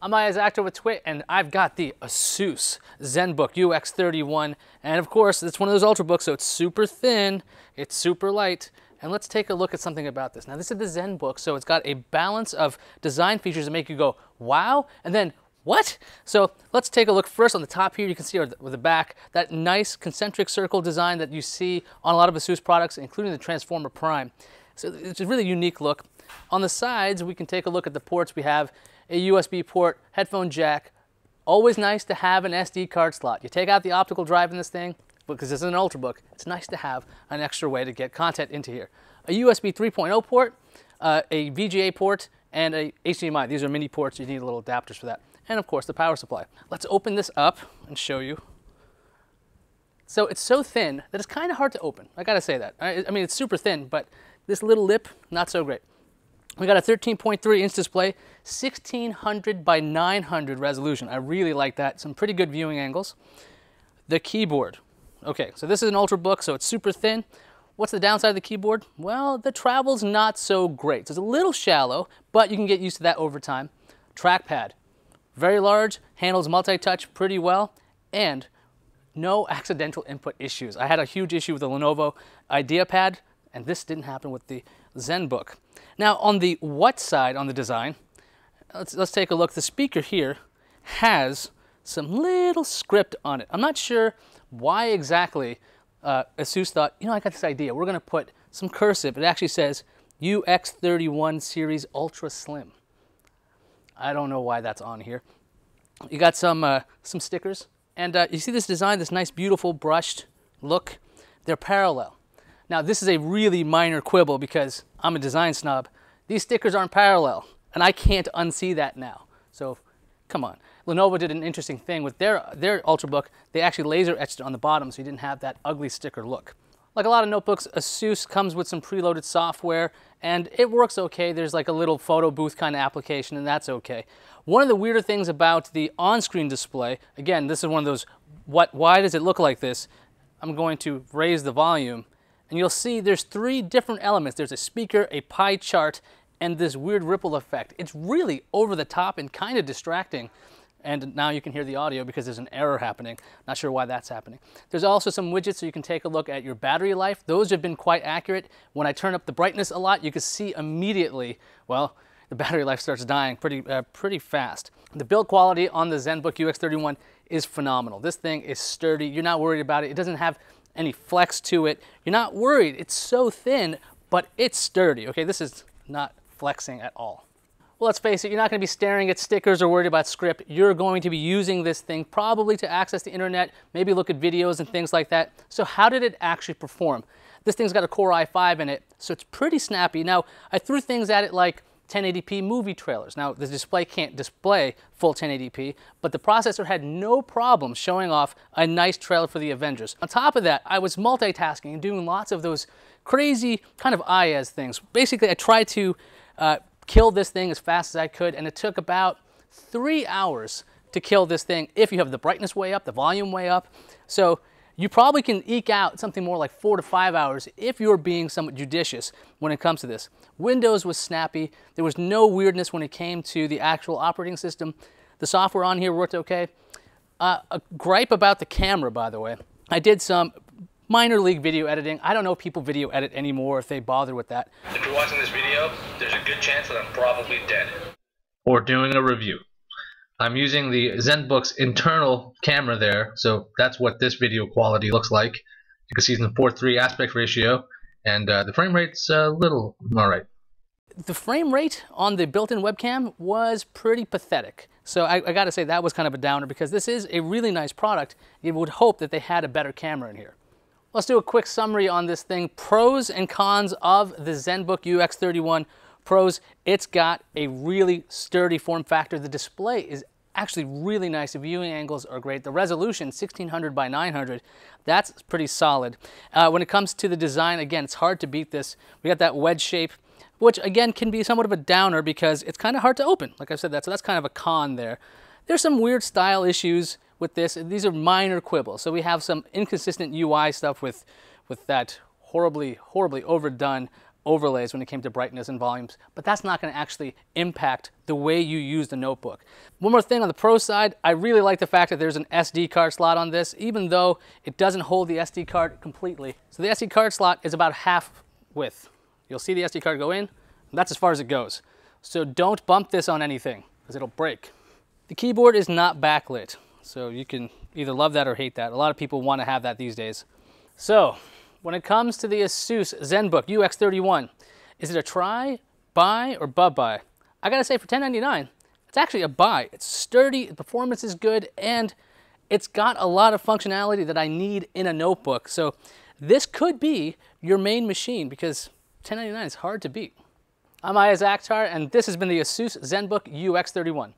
I'm Iyaz, actor with Twit, and I've got the ASUS Zenbook UX31, and of course it's one of those ultrabooks, so it's super thin, it's super light, and let's take a look at something about this. Now this is the Zenbook, so it's got a balance of design features that make you go, wow, and then what? So let's take a look first on the top here. You can see with the back, that nice concentric circle design that you see on a lot of ASUS products, including the Transformer Prime. So it's a really unique look. On the sides, we can take a look at the ports. We have a USB port, headphone jack. Always nice to have an SD card slot. You take out the optical drive in this thing, because this is an ultrabook, it's nice to have an extra way to get content into here. A USB 3.0 port, a VGA port, and a HDMI. These are mini ports, you need little adapters for that. And of course the power supply. Let's open this up and show you. So it's so thin that it's kind of hard to open. I gotta say that. I mean, it's super thin, but this little lip, not so great. We got a 13.3-inch display, 1600 by 900 resolution. I really like that. Some pretty good viewing angles. The keyboard. Okay, so this is an ultrabook, so it's super thin. What's the downside of the keyboard? Well, the travel's not so great. So it's a little shallow, but you can get used to that over time. Trackpad. Very large, handles multi-touch pretty well, and no accidental input issues. I had a huge issue with the Lenovo IdeaPad, and this didn't happen with the Zenbook. Now on the what side on the design, let's take a look. The speaker here has some little script on it. I'm not sure why exactly ASUS thought, you know, I got this idea. We're going to put some cursive. It actually says UX31 Series Ultra Slim. I don't know why that's on here. You got some stickers, and you see this design, this nice, beautiful brushed look. They're parallel. Now this is a really minor quibble because I'm a design snob. These stickers aren't parallel, and I can't unsee that now. So, come on. Lenovo did an interesting thing with their ultrabook. They actually laser etched it on the bottom, so you didn't have that ugly sticker look. Like a lot of notebooks, ASUS comes with some preloaded software, and it works okay. There's like a little photo booth kind of application, and that's okay. One of the weirder things about the on-screen display, again, this is one of those, why does it look like this? I'm going to raise the volume, and you'll see there's three different elements. There's a speaker, a pie chart, and this weird ripple effect. It's really over the top and kind of distracting. And now you can hear the audio because there's an error happening. Not sure why that's happening. There's also some widgets so you can take a look at your battery life. Those have been quite accurate. When I turn up the brightness a lot, you can see immediately, well, the battery life starts dying pretty fast. The build quality on the Zenbook UX31 is phenomenal. This thing is sturdy. You're not worried about it. It doesn't have any flex to it. You're not worried. It's so thin, but it's sturdy. Okay, this is not flexing at all. Well, let's face it, you're not going to be staring at stickers or worried about script. You're going to be using this thing probably to access the internet, maybe look at videos and things like that. So how did it actually perform? This thing's got a Core i5 in it, so it's pretty snappy. Now, I threw things at it like 1080p movie trailers. Now, the display can't display full 1080p, but the processor had no problem showing off a nice trailer for the Avengers. On top of that, I was multitasking and doing lots of those crazy kind of Iyaz things. Basically, I tried to kill this thing as fast as I could, and it took about 3 hours to kill this thing if you have the brightness way up, the volume way up. So you probably can eke out something more like 4 to 5 hours if you're being somewhat judicious when it comes to this. Windows was snappy. There was no weirdness when it came to the actual operating system. The software on here worked okay. A gripe about the camera, by the way. I did some minor league video editing. I don't know if people video edit anymore, if they bother with that. If you're watching this video, there's a good chance that I'm probably dead. Or doing a review. I'm using the Zenbook's internal camera there, so that's what this video quality looks like. You can see it's in 4:3 aspect ratio, and the frame rate's a little alright. The frame rate on the built-in webcam was pretty pathetic. So I gotta say that was kind of a downer because this is a really nice product. You would hope that they had a better camera in here. Let's do a quick summary on this thing. Pros and cons of the Zenbook UX31. Pros, it's got a really sturdy form factor. The display is actually really nice. The viewing angles are great. The resolution, 1600 by 900, that's pretty solid. When it comes to the design, again, it's hard to beat this. We got that wedge shape, which again can be somewhat of a downer because it's kind of hard to open. Like I said, so that's kind of a con there. There's some weird style issues with this. These are minor quibbles. So we have some inconsistent UI stuff with that horribly overdone overlays when it came to brightness and volumes, but that's not going to actually impact the way you use the notebook. One more thing on the Pro side, I really like the fact that there's an SD card slot on this, even though it doesn't hold the SD card completely. So the SD card slot is about half width. You'll see the SD card go in, and that's as far as it goes. So don't bump this on anything, because it'll break. The keyboard is not backlit, so you can either love that or hate that. A lot of people want to have that these days. So, when it comes to the ASUS Zenbook UX31, is it a try, buy, or bub-buy? I gotta say, for $10.99, it's actually a buy. It's sturdy, the performance is good, and it's got a lot of functionality that I need in a notebook. So this could be your main machine because $10.99 is hard to beat. I'm Iyaz, and this has been the ASUS Zenbook UX31.